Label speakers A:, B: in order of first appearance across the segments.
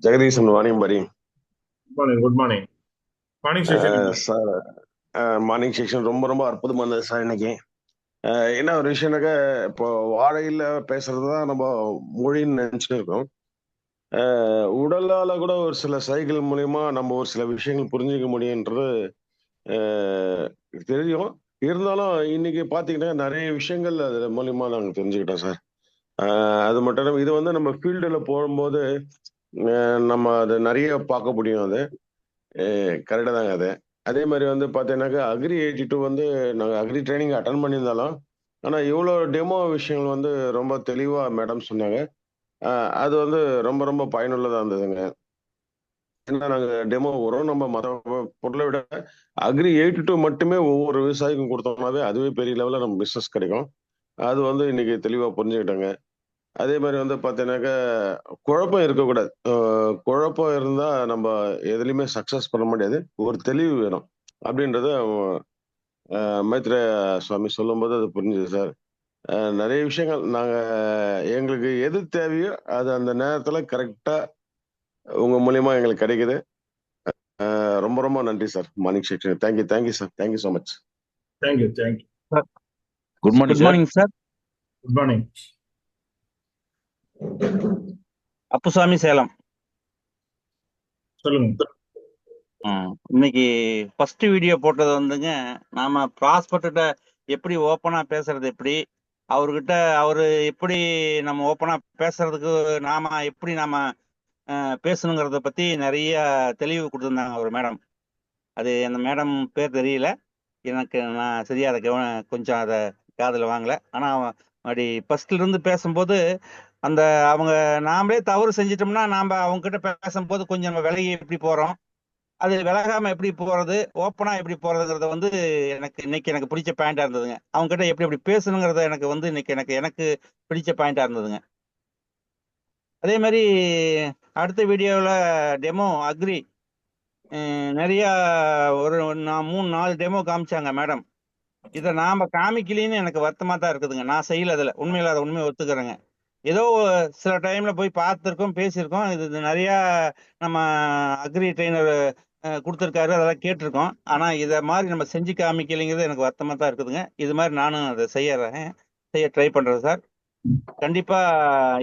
A: Jagadeesan Vaniyambadi.
B: Morning. Good morning. Morning session எப்படி?
A: Sir, morning section ரொம்ப ரொம்ப அற்புதமா இருந்தது சார் இன்னைக்கு. என்ன ஒரு விஷயம்னாக்கா, இப்போ வாழையில பேசுறது தான் நம்ம மொழின்னு நினைச்சிட்டு இருக்கோம். உடலால கூட ஒரு சில சைக்கிள் மூலியமா நம்ம ஒரு சில விஷயங்கள் புரிஞ்சுக்க முடியுன்றது அஹ், தெரியும். இருந்தாலும் இன்னைக்கு பாத்தீங்கன்னா நிறைய விஷயங்கள் அது மூலியமா நாங்க தெரிஞ்சுக்கிட்டோம் சார். அது மட்டும் இல்லாம இது வந்து நம்ம ஃபீல்டுல போகும்போது நம்ம அதை நிறைய பார்க்க முடியும். அது கரெக்டாக தாங்க அது. அதே மாதிரி வந்து பார்த்தீங்கன்னாக்கா அக்ரி 82 வந்து நாங்கள் அக்ரி ட்ரைனிங் அட்டன் பண்ணியிருந்தாலும், ஆனால் இவ்வளோ டெமோ விஷயங்கள் வந்து ரொம்ப தெளிவாக மேடம் சொன்னாங்க. அது வந்து ரொம்ப ரொம்ப பயனுள்ளதாக இருந்ததுங்க. ஏன்னா நாங்கள் டெமோ வரும் நம்ம மற்ற பொருளை விட அக்ரி 82 மட்டுமே ஒவ்வொரு விவசாயிக்கும் கொடுத்தோம்னாவே அதுவே பெரிய லெவலில் நம்ம பிஸ்னஸ் கிடைக்கும். அது வந்து இன்னைக்கு தெளிவாக புரிஞ்சுக்கிட்டாங்க. அதே மாதிரி வந்து பார்த்தீங்கன்னாக்கா குழப்பம் இருக்கக்கூடாது. குழப்பம் இருந்தா நம்ம எதுலயுமே சக்சஸ் பண்ண முடியாது. ஒரு தெளிவு வேணும். அப்படின்றத மைத்ரேய சுவாமி சொல்லும்போது அது புரிஞ்சுது சார். நெறைய விஷயங்கள் நாங்க எங்களுக்கு எது தேவையோ, அது அந்த நேரத்துல கரெக்ட்டா உங்க மூலியமா எங்களுக்கு கிடைக்குது. ரொம்ப ரொம்ப நன்றி sir. Morning section. Thank you sir. Thank you so much.
B: Thank you thank you.
C: Sir,
D: good morning
C: good
D: sir.
C: Morning sir.
B: Good morning.
C: Appusamy, Salem.
B: சொல்லுங்க.
C: இன்னைக்கு ஃபர்ஸ்ட் வீடியோ போட்டது வந்துங்க, நாம ப்ராஸ்பெக்ட்ட எப்படி ஓப்பனா பேசுறது, எப்படி அவர்கிட்ட அவரு எப்படி நம்ம ஓப்பனா பேசுறதுக்கு நாம பேசணுங்கிறத பத்தி நிறைய தெளிவு கொடுத்துருந்தாங்க ஒரு மேடம். அது அந்த மேடம் பேர் தெரியல எனக்கு, நான் சரியா அதை கொஞ்சம் அதை காதுல வாங்கல. ஆனா அப்படி ஃபர்ஸ்ட்ல இருந்து பேசும்போது அந்த அவங்க நாமளே தவறு செஞ்சிட்டோம்னா நாம அவங்க கிட்ட பேசும்போது கொஞ்சம் நம்ம விலகி எப்படி போறோம், அது விலகாம எப்படி போறது, ஓப்பனா எப்படி போறதுங்கிறத வந்து எனக்கு பிடிச்ச பாயிண்டா இருந்ததுங்க. அவங்க கிட்ட எப்படி எப்படி பேசணுங்கிறத எனக்கு வந்து இன்னைக்கு எனக்கு பிடிச்ச பாயிண்டா இருந்ததுங்க. அதே மாதிரி அடுத்த வீடியோவில் டெமோ அக்ரி நிறைய ஒரு 3-4 டெமோ காமிச்சாங்க மேடம். இதை நாம காமிக்கலின்னு எனக்கு வருத்தமா தான் இருக்குதுங்க. நான் செய்யல, அதுல உண்மையில அதை உண்மையை ஒத்துக்கிறேங்க. ஏதோ சில டைம்ல போய் பார்த்துருக்கோம், பேசியிருக்கோம். இது நிறைய நம்ம அக்ரி ட்ரெயினர் கொடுத்துருக்காரு, அதெல்லாம் கேட்டிருக்கோம். ஆனா இதை மாதிரி நம்ம செஞ்சு காமிக்கலைங்கிறது எனக்கு வருத்தமா தான் இருக்குதுங்க. இது மாதிரி நானும் அதை செய்ய ட்ரை பண்றேன் சார். கண்டிப்பா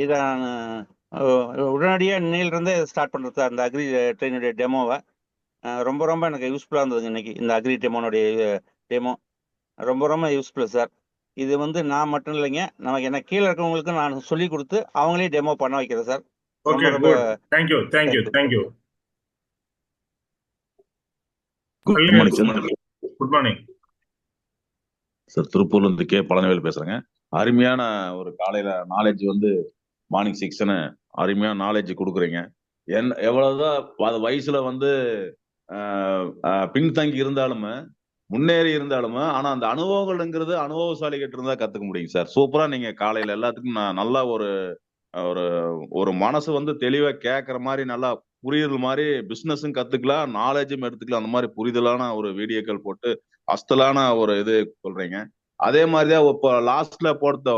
C: இதை உடனடியாக இன்னையிலிருந்தே ஸ்டார்ட் பண்றது சார், இந்த அக்ரி ட்ரெயினுடைய டெமோவை. ரொம்ப ரொம்ப எனக்கு யூஸ்ஃபுல்லா இருந்ததுங்க இன்னைக்கு இந்த அக்ரி டெமோ ரொம்ப ரொம்ப யூஸ்ஃபுல் சார். இது வந்து நான் மட்டும் இல்லைங்க, நமக்கு எனக்கு கீழே இருக்கவங்களுக்கு நான் சொல்லி கொடுத்து அவங்களே டெமோ பண்ண வைக்கிறேன் சார். ரொம்ப
B: ஓகே,
C: ரொம்ப
B: good. Thank you thank you
C: thank you.
B: Thank you.
D: Good morning sir.
B: Good morning
D: sir, திருப்பூர்ல இருந்து கே பழனிவேல் பேசுறேங்க. அருமையான ஒரு காலையில நாலேஜ் வந்து மார்னிங் செக்ஷனு அருமையான நாலேஜ் கொடுக்குறீங்க. எவ்வளவுதான் அது வயசுல வந்து பின்தங்கி இருந்தாலுமே முன்னேறி இருந்தாலுமே ஆனா அந்த அனுபவங்கள்ங்கிறது அனுபவசாலி கிட்ட இருந்தா கத்துக்க முடியும் சார். சூப்பரா நீங்க காலையில எல்லாத்துக்கும் நான் நல்லா ஒரு ஒரு ஒரு மனசு வந்து தெளிவா கேட்கற மாதிரி நல்லா புரியுற மாதிரி பிசினஸும் கத்துக்கலாம், நாலேஜும் எடுத்துக்கலாம். அந்த மாதிரி புரிதலான ஒரு வீடியோக்கள் போட்டு அஸ்தலான ஒரு இது சொல்றீங்க. அதே மாதிரிதான் இப்போ லாஸ்ட்ல போட்ட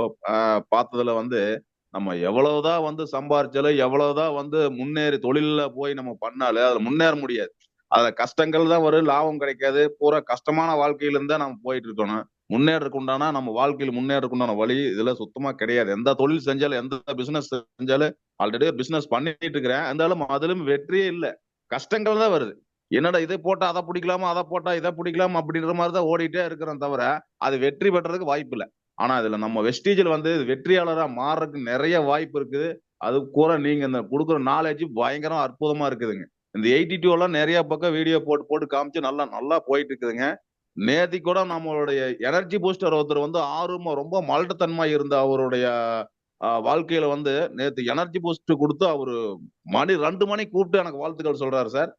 D: பார்த்ததுல வந்து நம்ம எவ்வளவுதான் வந்து சம்பாரிச்சாலும் எவ்வளவுதான் வந்து முன்னேறி தொழில போய் நம்ம பண்ணாலும் அதுல முன்னேற முடியாது. அதுல கஷ்டங்கள் தான் வரும், லாபம் கிடைக்காது. பூரா கஷ்டமான வாழ்க்கையில இருந்தா நம்ம போயிட்டு இருக்கணும். முன்னேறதுக்கு உண்டானா நம்ம வாழ்க்கையில் முன்னேறதுக்கு உண்டான வழி இதுல சுத்தமா கிடையாது. எந்த தொழில் செஞ்சாலும் எந்த பிசினஸ் செஞ்சாலும் ஆல்ரெடி பிசினஸ் பண்ணிட்டு இருக்கிறேன், இருந்தாலும் அதிலும் வெற்றியே இல்லை, கஷ்டங்கள் தான் வருது. என்னடா இதை போட்டா அதை பிடிக்கலாமா, அதை போட்டா இதை பிடிக்கலாமா அப்படின்ற மாதிரி தான் ஓடிட்டே இருக்கிறோம் தவிர அது வெற்றி பெற்றதுக்கு வாய்ப்பு இல்லை. ஆனா இதுல நம்ம வெஸ்டீஜில் வந்து வெற்றியாளரா மாறுறதுக்கு நிறைய வாய்ப்பு இருக்குது. அது கூட நீங்க இந்த கொடுக்குற நாலேஜ் பயங்கரம் அற்புதமா இருக்குதுங்க. இந்த 82 எல்லாம் நிறைய பக்கம் வீடியோ போட்டு போட்டு காமிச்சு நல்லா நல்லா போயிட்டு இருக்குதுங்க. நேத்தி கூட நம்மளுடைய எனர்ஜி பூஸ்டர் ஒருத்தர் வந்து ஆர்வமா ரொம்ப மலட்டுத்தன்மா இருந்த அவருடைய வாழ்க்கையில வந்து நேத்து எனர்ஜி பூஸ்ட் கொடுத்து அவரு 2 மணி கூப்பிட்டு எனக்கு வாழ்த்துக்கள் சொல்றாரு சார்.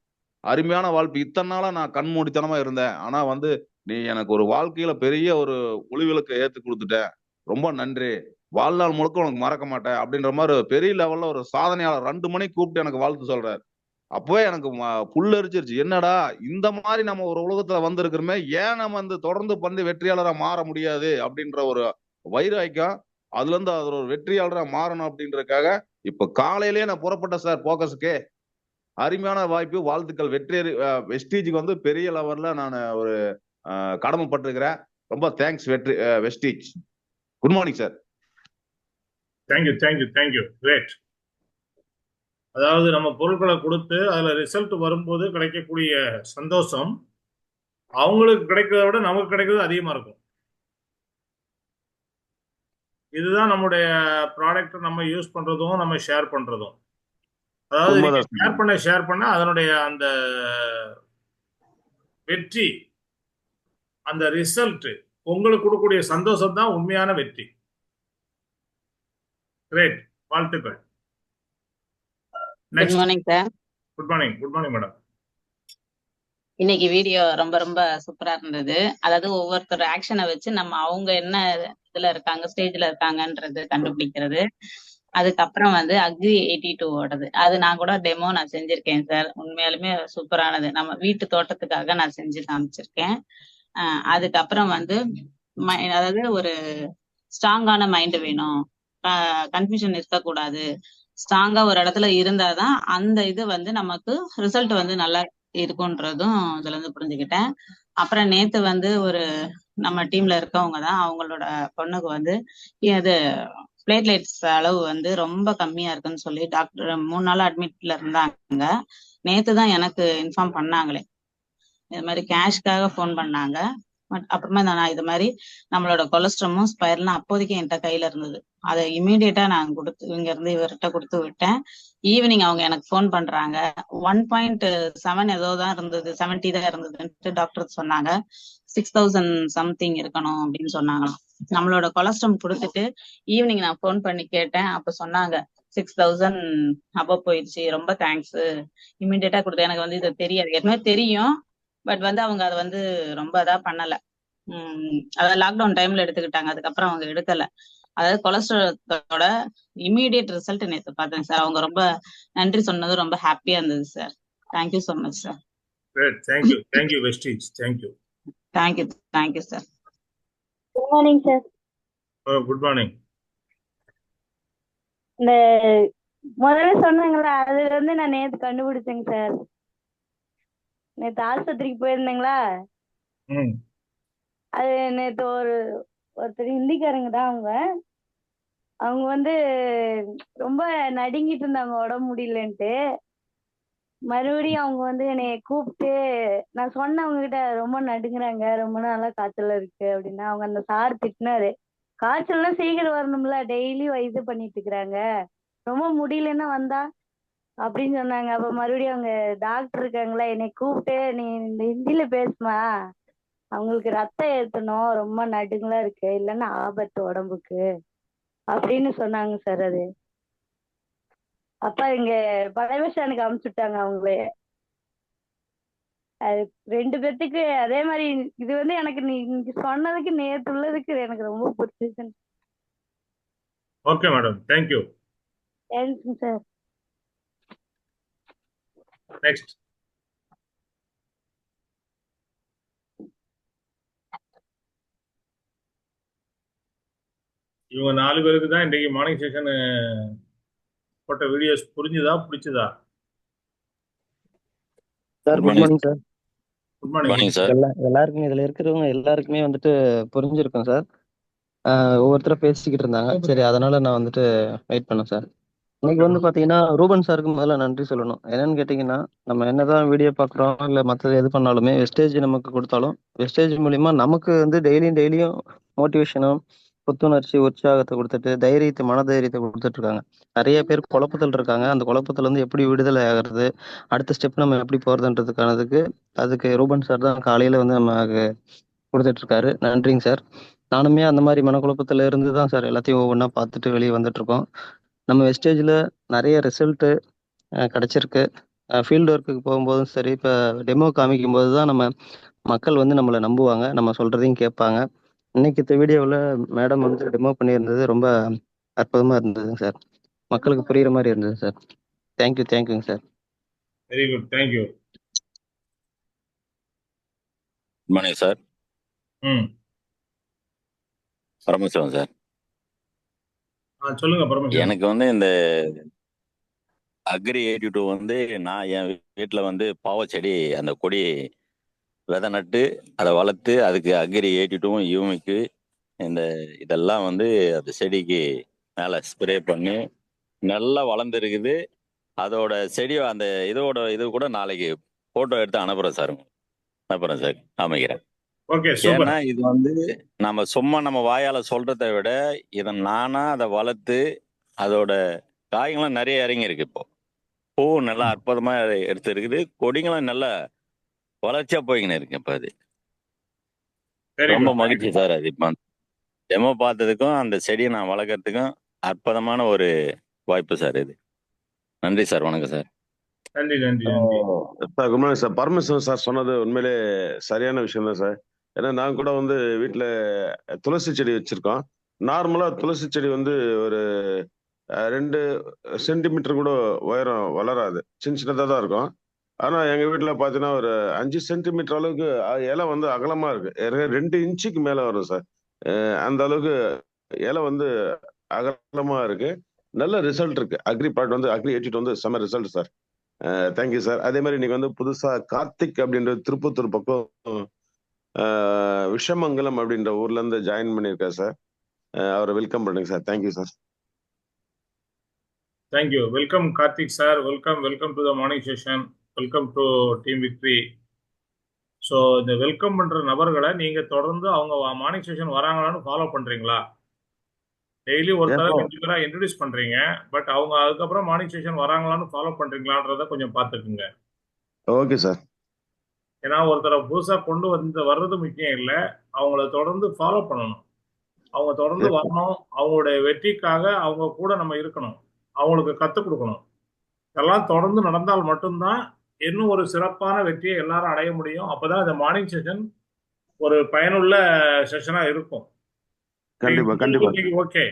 D: அருமையான வாழ்க்கை. இத்தனை நாளா நான் கண்மூடித்தனமா இருந்தேன், ஆனா வந்து நீ எனக்கு ஒரு வாழ்க்கையில பெரிய ஒரு ஒளிவிளக்கு ஏத்து கொடுத்துட்ட, ரொம்ப நன்றி, வாழ்நாள் முழுக்க உனக்கு மறக்க மாட்டேன் அப்படின்ற மாதிரி பெரிய லெவல்ல ஒரு சாதனையாளர் 2 மணிக்கு கூப்பிட்டு எனக்கு வாழ்த்து சொல்றாரு. அப்பவே எனக்கு புல்லரிச்சிருச்சு. என்னடா இந்த மாதிரி நம்ம ஒரு உலகத்துல வந்திருக்கிறோமே, ஏன் நம்ம வந்து தொடர்ந்து வந்து வெற்றியாளரா மாற முடியாது அப்படின்ற ஒரு வைராக்கியம். அதுல இருந்து அது ஒரு வெற்றியாளரா மாறணும் அப்படின்றதுக்காக இப்ப காலையிலேயே நான் புறப்பட்டேன் சார் போக்கஸுக்கு. அருமையான வாய்ப்பு, வாழ்த்துக்கள். வெஸ்டீஜுக்கு வந்து பெரிய லெவல்ல நான் ஒரு கடமைப்பட்டிருக்கிறேன். ரொம்ப thanks Vestige. Good morning sir.
B: Thank you. Great. அதாவது நம்ம பொருட்களை கொடுத்து அதுல ரிசல்ட் வரும்போது கிடைக்கக்கூடிய சந்தோஷம் அவங்களுக்கு கிடைக்கிறத விட நமக்கு கிடைக்கிறது அதிகமா இருக்கும். இதுதான் நம்முடைய ப்ராடக்ட் நம்ம யூஸ் பண்றதும் நம்ம ஷேர் பண்றதும். அதாவது நீங்க
A: உண்மைதான்
B: ஷேர் பண்ண அதனுடைய அந்த வெற்றி, அந்த ரிசல்ட், உங்களுக்கு கொடுக்கக்கூடிய சந்தோஷம் தான் உண்மையான வெற்றி. கிரேட், வாழ்த்துக்கள்.
E: Good
B: next.
E: Morning sir.
B: Good morning madam.
E: இன்னைக்கு வீடியோ ரொம்ப ரொம்ப சூப்பரா இருந்தது. அதாவது ஒவ்வொருத்தர் ஆக்ஷனை வச்சு நம்ம அவங்க என்ன இதுல இருக்காங்க, ஸ்டேஜ்ல இருக்காங்கன்றது கண்டுபிடிக்கிறது. அதுக்கப்புறம் வந்து அக்ரி 82ஓடது அது நான் கூட டெமோ நான் செஞ்சிருக்கேன் சார். உண்மையாலுமே சூப்பரானது. நம்ம வீட்டு தோட்டத்துக்காக நான் செஞ்சு காமிச்சிருக்கேன். அதுக்கப்புறம் வந்து அதாவது ஒரு ஸ்ட்ராங்கான மைண்ட் வேணும், கன்ஃபியூஷன் இருக்கக்கூடாது. ஸ்ட்ராங்கா ஒரு இடத்துல இருந்தாதான் அந்த இது வந்து நமக்கு ரிசல்ட் வந்து நல்லா இருக்குன்றதும் இதுல இருந்து புரிஞ்சுக்கிட்டேன். அப்புறம் நேத்து வந்து ஒரு நம்ம டீம்ல இருக்கவங்க தான், அவங்களோட பொண்ணுக்கு வந்து இது பிளேட்லெட்ஸ் அளவு வந்து ரொம்ப கம்மியா இருக்குன்னு சொல்லி டாக்டர் 3 நாள் அட்மிட்ல இருந்தாங்க. நேத்து தான் எனக்கு இன்ஃபார்ம் பண்ணாங்களே. இது மாதிரி கேஷ்காக ஃபோன் பண்ணாங்க. அப்புறமா நான் இது மாதிரி நம்மளோட கொலஸ்ட்ரமும் ஸ்பைரலும் அப்போதைக்கு என்கிட்ட கையில இருந்தது. அதை இமீடியட்டா நான் கொடுத்து இங்க இருந்து இவர்கிட்ட கொடுத்து விட்டேன். ஈவினிங் அவங்க எனக்கு ஃபோன் பண்றாங்க. 1.7 ஏதோ தான் இருந்தது, 70 தான் இருந்ததுன்ட்டு டாக்டர் சொன்னாங்க. 6000 சம்திங் இருக்கணும் அப்படின்னு சொன்னாங்களாம். நம்மளோட கொலஸ்ட்ரம் கொடுத்துட்டு ஈவினிங் நான் ஃபோன் பண்ணி கேட்டேன். அப்ப சொன்னாங்க 6000 அபவ் போயிடுச்சு, ரொம்ப தேங்க்ஸ், இமீடியட்டா கொடுத்து. எனக்கு வந்து இது தெரியாது, ஏற்கனவே தெரியும், பட் வந்து அவங்க அதை வந்து ரொம்ப இதா பண்ணல. அதாவது லாக்டவுன் டைம்ல எடுத்துக்கிட்டாங்க, அதுக்கப்புறம் அவங்க எடுக்கல. அதாவது கொலஸ்ட்ராலோட இமீடியட் ரிசல்ட் நேற்று பார்த்தேன் சார். அவங்க ரொம்ப நன்றி சொன்னது ரொம்ப ஹாப்பியா இருந்தது sir. Thank you so much sir.
B: Thank you Vestige.
E: Thank you sir.
F: Good morning sir.
B: Good morning.
F: இந்த முதல்ல சொன்னாங்களா, அதுல இருந்து நான் நேத்து கண்டுபிடிச்சேங்க சார். நேத்து ஆஸ்பத்திரிக்கு போயிருந்தேங்களா, அது நேத்து ஒருத்தர் ஹிந்திக்காரங்க தான். அவங்க வந்து ரொம்ப நடுங்கிட்டு இருந்தாங்க உடம்பு முடியலன்ட்டு. மறுபடியும் அவங்க வந்து என்னைய கூப்பிட்டு, நான் சொன்னேன் அவங்க கிட்ட ரொம்ப நடுங்குறாங்க, ரொம்ப நாளா காய்ச்சல் இருக்கு அப்படின்னா. அவங்க அந்த சார் திட்டினாரு, காய்ச்சல்லாம் சீக்கிரம் வரணும்ல, டெய்லி இது பண்ணிட்டு இருக்கிறாங்க, ரொம்ப முடியலன்னா வந்தா அப்படின்னு சொன்னாங்க. அப்ப மறுபடியும் அவங்க டாக்டர் இருக்காங்களா, என்னை கூப்பிட்டு, நீ இந்த ஹிந்தியில பேசுமா, அவங்களுக்கு ரத்தம் ஏத்தணும், ரொம்ப நடுங்களா இருக்கு, இல்லைன்னா ஆபத்து உடம்புக்கு அப்படின்னு சொன்னாங்க சார். அது அப்ப இங்க பழையபஸ்டாண்டுக்கு அனுப்பிச்சுட்டாங்க அவங்களே. அது 2 பேத்துக்கு அதே மாதிரி. இது வந்து எனக்கு நீங்க சொன்னதுக்கு நேத்து உள்ளதுக்கு எனக்கு ரொம்ப பிடிச்சிருக்கு.
B: Okay madam, thank you.
F: Thank you sir.
B: Next. இவங்க 4 பேருக்கு தான் இன்றைக்கு மார்னிங் செஷன் போட்ட வீடியோஸ் புரிஞ்சுதா, பிடிச்சதா?
G: Sir good morning sir.
B: Good morning sir.
G: எல்லாருக்குமே இதுல இருக்கிறவங்க எல்லாருக்குமே வந்துட்டு புரிஞ்சிருக்கும் சார். ஒவ்வொருத்தர பேசிக்கிட்டு இருந்தாங்க, சரி அதனால நான் வந்துட்டு வெயிட் பண்ணேன் சார். இன்னைக்கு வந்து பாத்தீங்கன்னா ரூபன் சாருக்கு முதல்ல நன்றி சொல்லணும். என்னன்னு கேட்டீங்கன்னா, நம்ம என்னதான் வீடியோ பாக்குறோம் இல்ல மற்றது எது பண்ணாலுமே வெஸ்டேஜ் நமக்கு கொடுத்தாலும் வெஸ்டேஜ் மூலியமா நமக்கு வந்து டெய்லியும் மோட்டிவேஷனும் புத்துணர்ச்சி உற்சாகத்தை கொடுத்துட்டு தைரியத்தை மன தைரியத்தை கொடுத்துட்டு இருக்காங்க. நிறைய பேர் குழப்பத்தில் இருக்காங்க. அந்த குழப்பத்துல இருந்து எப்படி விடுதலை ஆகிறது, அடுத்த ஸ்டெப் நம்ம எப்படி போறதுன்றதுக்கானதுக்கு அதுக்கு ரூபன் சார் தான் காலையில வந்து நமக்கு கொடுத்துட்டு இருக்காரு. நன்றிங்க சார். நானுமே அந்த மாதிரி மனக்குழப்பத்துல இருந்து தான் சார் எல்லாத்தையும் ஒவ்வொன்றா பார்த்துட்டு வெளியே வந்துட்டு இருக்கோம். நம்ம வெஸ்டேஜ்ல நிறைய ரிசல்ட் கிடைச்சிருக்கு. ஃபீல்டு ஒர்க்குக்கு போகும்போதும் சரி, இப்போ டெமோ காமிக்கும் போது தான் நம்ம மக்கள் வந்து நம்மளை நம்புவாங்க, நம்ம சொல்றதையும் கேட்பாங்க. இன்னைக்கு இந்த வீடியோவில் மேடம் வந்து டெமோ பண்ணியிருந்தது ரொம்ப அற்புதமா இருந்ததுங்க சார். மக்களுக்கு புரியுற மாதிரி இருந்தது சார். தேங்க்யூங்க sir.
B: Very good, thank you.
H: Good morning sir. Paramasivam sir.
B: சொல்லுங்க பரமசிவம்.
H: எனக்கு வந்து இந்த அக்ரி 82 வந்து நான் என் வீட்டில் வந்து பாவச்செடி அந்த கொடி விதை நட்டு அதை வளர்த்து அதுக்கு அக்ரி 82வும் யூமிக்கு இந்த இதெல்லாம் வந்து அந்த செடிக்கு மேலே ஸ்ப்ரே பண்ணி நல்லா வளர்ந்துருக்குது. அதோட செடி அந்த இது கூட நாளைக்கு ஃபோட்டோ எடுத்து அனுப்புகிறேன் சார். காமிக்கிறேன்.
B: Okay, super.
H: ஏன்னா இது வந்து நம்ம சும்மா நம்ம வாயால் சொல்கிறத விட இதை நானாக அதை வளர்த்து அதோட காய்களும் நிறைய இறங்கியிருக்கு. இப்போ பூ நல்லா அற்புதமாக எடுத்துருக்குது. கொடிங்களும் நல்ல வளர்ச்சியாக போய்கின்னு இருக்கு. இப்போ அது
B: வெரி
H: ரொம்ப
B: குட்.
H: மகிழ்ச்சி சார். அது இப்போ டெமோ பார்த்ததுக்கும் அந்த செடியை நான் வளர்க்குறதுக்கும் அற்புதமான ஒரு வாய்ப்பு சார் இது. நன்றி சார். வணக்கம் சார்.
B: நன்றி நன்றி நன்றி.
A: Sir good morning sir. Parameswaran sir சொன்னது உண்மையிலே சரியான விஷயம் தான் சார். ஏன்னா நான் கூட வந்து வீட்டில் துளசி செடி வச்சிருக்கோம். நார்மலாக துளசி செடி வந்து ஒரு 2 சென்டிமீட்டர் கூட உயரம் வளராது, சின்னதாக தான் இருக்கும். ஆனால் எங்கள் வீட்டில் பார்த்தீங்கன்னா ஒரு 5 சென்டிமீட்டர் அளவுக்கு இலை வந்து அகலமாக இருக்கு. 2 இன்ச்சுக்கு மேலே வரும் சார். அந்த அளவுக்கு இலை வந்து அகலமாக இருக்கு. நல்ல ரிசல்ட் இருக்கு. அக்ரி ப்ராடக்ட் வந்து அக்ரி 82 வந்து செம்ம ரிசல்ட் சார். Thank you sir. அதே மாதிரி இன்னைக்கு வந்து புதுசா கார்த்திக் அப்படின்ற திருப்பத்தூர் பக்கம் விஷமங்கலம் அப்படின்ற ஊர்ல இருந்து ஜாயின் பண்ணியிருக்காரு சார். அவரை வெல்கம் பண்ணுங்க sir. Thank you sir.
B: Thank you. Welcome Karthik sir. Welcome to the morning session. Welcome to team victory. So இந்த வெல்கம் பண்ற நபர்களை நீங்க தொடர்ந்து அவங்க மார்னிங் செஷன் வராங்களான்னு ஃபாலோ பண்றீங்களா? டெய்லி ஒருத்தர 2 பேரா இன்ட்ரடியூஸ் பண்றீங்க, பட் அவங்க அதுக்கப்புறம் மார்னிங் செஷன் வராங்களான்னு ஃபாலோ பண்றீங்களான்றத கொஞ்சம் பார்த்துக்குங்க.
A: Okay sir.
B: ஏன்னா ஒருத்தரை புதுசா கொண்டு வர்றது முக்கியம் இல்லை, அவங்கள தொடர்ந்து ஃபாலோ பண்ணணும். அவங்க தொடர்ந்து வரணும். அவங்களுடைய வெற்றிக்காக அவங்க கூட நம்ம இருக்கணும். அவங்களுக்கு கற்றுக் கொடுக்கணும். இதெல்லாம் தொடர்ந்து நடந்தால் மட்டும்தான் இன்னும் ஒரு சிறப்பான வெற்றியை எல்லாரும் அடைய முடியும். அப்பதான் இந்த மார்னிங் செஷன் ஒரு பயனுள்ள செஷனா இருக்கும்.
A: கண்டிப்பா கண்டிப்பா.
B: ஓகே,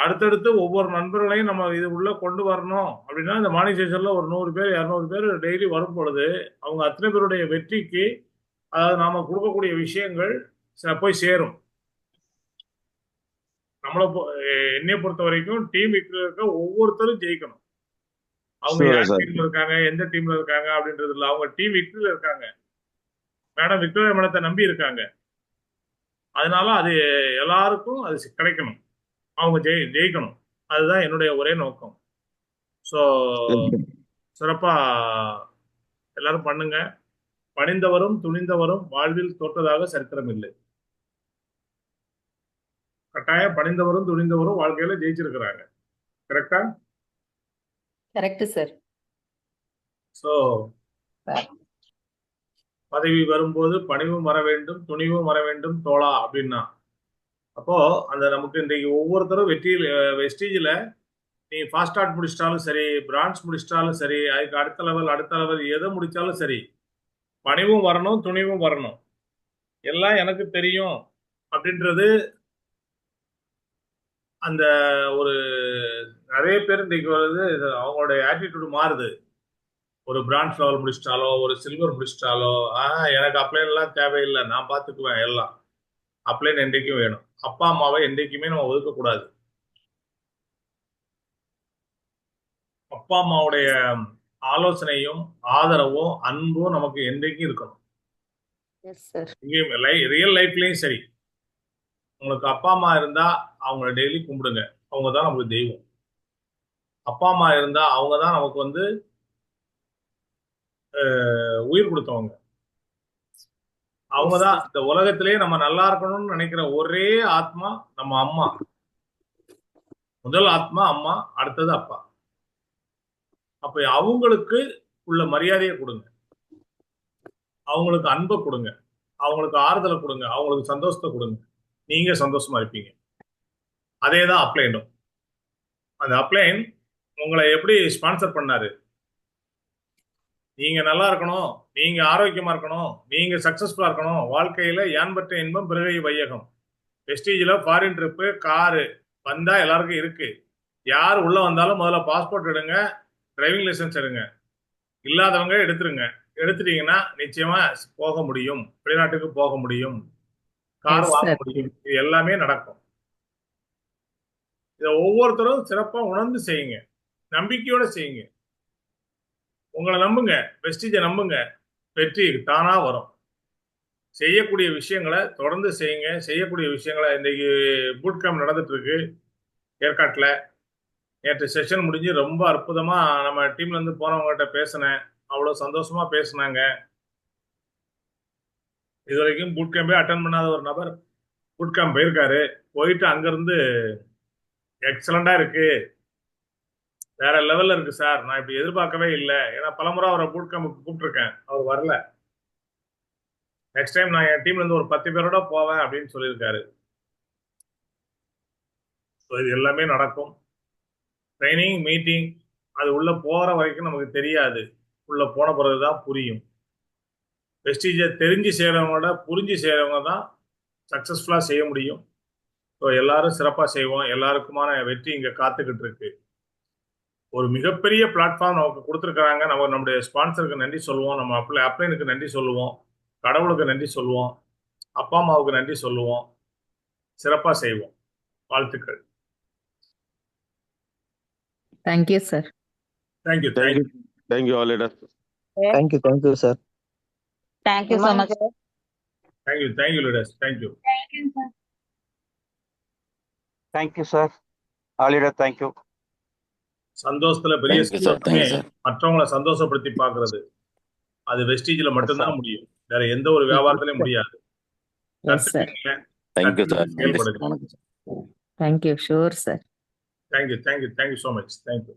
B: அடுத்தடுத்து ஒவ்வொரு நண்பர்களையும் நம்ம இது உள்ள கொண்டு வரணும் அப்படின்னா இந்த மார்னிங் செஷன்ல ஒரு 100 பேர் 200 பேர் டெய்லி வரும் பொழுது அவங்க அத்தனை பேருடைய வெற்றிக்கு, அதாவது நாம கொடுக்கக்கூடிய விஷயங்கள் போய் சேரும். என்னை பொறுத்த வரைக்கும் டீம் இருக்க ஒவ்வொருத்தரும் ஜெயிக்கணும். அவங்க யார் டீம்ல இருக்காங்க, எந்த டீம்ல இருக்காங்க அப்படின்றது இல்ல. அவங்க டீம் விக்டரியில இருக்காங்க. மேடம் விக்டோரியா மேடத்தை நம்பி இருக்காங்க. அதனால அது எல்லாருக்கும் அது கிடைக்கணும். அவங்க ஜெயிக்கணும். அதுதான் என்னுடைய ஒரே நோக்கம். ஸோ சிறப்பா எல்லாரும் பண்ணுங்க. பணிந்தவரும் துணிந்தவரும் வாழ்வில் தோற்றதாக சரித்திரம் இல்லை. கட்டாயம் பணிந்தவரும் துணிந்தவரும் வாழ்க்கையில ஜெயிச்சிருக்கிறாங்க. கரெக்டா?
I: Correct sir.
B: ஸோ பதவி வரும்போது பணிவும் வர வேண்டும், துணிவும் வர வேண்டும் தோழா அப்படின்னா, அப்போ அந்த நமக்கு இன்றைக்கு ஒவ்வொருத்தரும் வெஸ்டீஜில் நீ ஃபாஸ்ட் ஆர்ட் முடிச்சிட்டாலும் சரி, பிரான்ச் முடிச்சிட்டாலும் சரி, அதுக்கு அடுத்த லெவல் எதை முடிச்சாலும் சரி, பணிவும் வரணும், துணிவும் வரணும். எல்லாம் எனக்கு தெரியும் அப்படின்றது அந்த ஒரு நிறைய பேர் இன்றைக்கு வருது. அவங்களுடைய ஆட்டிடியூடு மாறுது. ஒரு பிரான்ச் லெவல் முடிச்சிட்டாலோ, ஒரு சில்வர் முடிச்சிட்டாலோ, எனக்கு அப்ளைன் எல்லாம் தேவையில்லை, நான் பார்த்துக்குவேன். எல்லாம் அப்ளைன் என்றைக்கும் வேணும். அப்பா அம்மாவை என்றைக்குமே நம்ம ஒதுக்கக்கூடாது. அப்பா அம்மாவுடைய ஆலோசனையும் ஆதரவும் அன்பும் நமக்கு என்றைக்கும் இருக்கணும். ரியல் லைஃப்லயும் சரி, உங்களுக்கு அப்பா அம்மா இருந்தா அவங்கள டெய்லி கும்பிடுங்க. அவங்க தான் நமக்கு தெய்வம். அப்பா அம்மா இருந்தா அவங்க தான் நமக்கு வந்து உயிர் கொடுத்தவங்க. அவங்கதான் இந்த உலகத்திலேயே நம்ம நல்லா இருக்கணும்னு நினைக்கிற ஒரே ஆத்மா நம்ம அம்மா. முதல் ஆத்மா அம்மா, அடுத்தது அப்பா. அப்ப அவங்களுக்கு உள்ள மரியாதையை கொடுங்க, அவங்களுக்கு அன்பை கொடுங்க, அவங்களுக்கு ஆறுதலை கொடுங்க, அவங்களுக்கு சந்தோஷத்தை கொடுங்க. நீங்க சந்தோஷமா இருப்பீங்க. அதே தான் அப்ளைனும். அந்த அப்ளைன் உங்களை எப்படி ஸ்பான்சர் பண்ணாரு? நீங்க நல்லா இருக்கணும், நீங்க ஆரோக்கியமா இருக்கணும், நீங்க சக்சஸ்ஃபுல்லா இருக்கணும், வாழ்க்கையில யான்பற்ற இன்பம் பிறவை வையகம். வெஸ்டீஜ்ல ஃபாரின் ட்ரிப்பு, காரு வந்தா எல்லாருக்கும் இருக்கு. யார் உள்ள வந்தாலும் முதல்ல பாஸ்போர்ட் எடுங்க, டிரைவிங் லைசன்ஸ் எடுங்க. இல்லாதவங்க எடுத்துருங்க. எடுத்துட்டீங்கன்னா நிச்சயமா போக முடியும், வெளிநாட்டுக்கு போக முடியும், கார் வாங்க முடியும். இது எல்லாமே நடக்கும். இதை ஒவ்வொருத்தரும் சிறப்பா உணர்ந்து செய்யுங்க. நம்பிக்கையோட செய்யுங்க. உங்களை நம்புங்க, வெஸ்டீஜை நம்புங்க, வெற்றி தானா வரும். செய்யக்கூடிய விஷயங்களை தொடர்ந்து செய்யுங்க. செய்யக்கூடிய விஷயங்களை இன்னைக்கு பூட் கேம்ப் நடந்துட்டு இருக்கு ஏற்காட்டில். நேற்று செஷன் முடிஞ்சு ரொம்ப அற்புதமா நம்ம டீம்ல இருந்து போனவங்ககிட்ட பேசினேன். அவ்வளவு சந்தோஷமா பேசினாங்க. இது வரைக்கும் பூட் கேம்பே அட்டன் பண்ணாத ஒரு நபர் பூட் கேம்ப் போயிருக்காரு. போயிட்டு அங்கிருந்து எக்ஸலண்டா இருக்கு, வேற லெவல்ல இருக்கு சார், நான் இப்படி எதிர்பார்க்கவே இல்லை. ஏன்னா பலமுறை அவரை பூட் கேம்புக்கு கூப்பிட்டுருக்கேன், அவர் வரல. நெக்ஸ்ட் டைம் நான் என் டீம்ல இருந்து ஒரு 10 பேரோட போவேன் அப்படின்னு சொல்லியிருக்காரு. இது எல்லாமே நடக்கும். ட்ரைனிங், மீட்டிங், அது உள்ள போற வரைக்கும் நமக்கு தெரியாது. உள்ள போன பிறகுதான் புரியும். வெஸ்டீஜை தெரிஞ்சு செய்யறவங்களோட புரிஞ்சு செய்யறவங்க தான் சக்சஸ்ஃபுல்லா செய்ய முடியும். ஸோ எல்லாரும் சிறப்பா செய்வோம். எல்லாருக்குமான வெற்றி இங்க காத்துக்கிட்டு இருக்கு. ஒரு மிகப்பெரிய பிளாட்ஃபார்ம் நமக்கு கொடுத்துருக்காங்க. நம்ம நம்முடைய ஸ்பான்சருக்கு நன்றி சொல்லுவோம், நம்ம அப்ளைனுக்கு நன்றி சொல்லுவோம், கடவுளுக்கு நன்றி சொல்லுவோம், அப்பா அம்மாவுக்கு நன்றி சொல்லுவோம். சிறப்பா செய்வோம். வாழ்த்துக்கள்.
I: Thank you sir.
B: Thank you.
A: Thank you thank you all leaders.
G: Thank you sir.
E: Thank you so much.
B: Thank you leaders. Thank you.
C: Thank you sir. All leader thank you.
B: சந்தோஷத்துல பெரிய
H: தேங்க்யூ சார்.
B: சந்தோஷமே
H: தேங்க்யூ சார்.
B: மற்றவங்களை சந்தோஷப்படுத்தி பார்க்கிறது. அது வெஸ்டீஜ்ல மட்டும்தான் முடியும், வேற எந்த ஒரு வியாபாரத்திலையும் முடியாது.
I: Yes sir.
H: Thank you sir. நன்றி சார்.
B: செயல்படுங்க.
H: வணக்கம் sir.
I: Thank you. Sure sir.
B: Thank you so much. Thank you.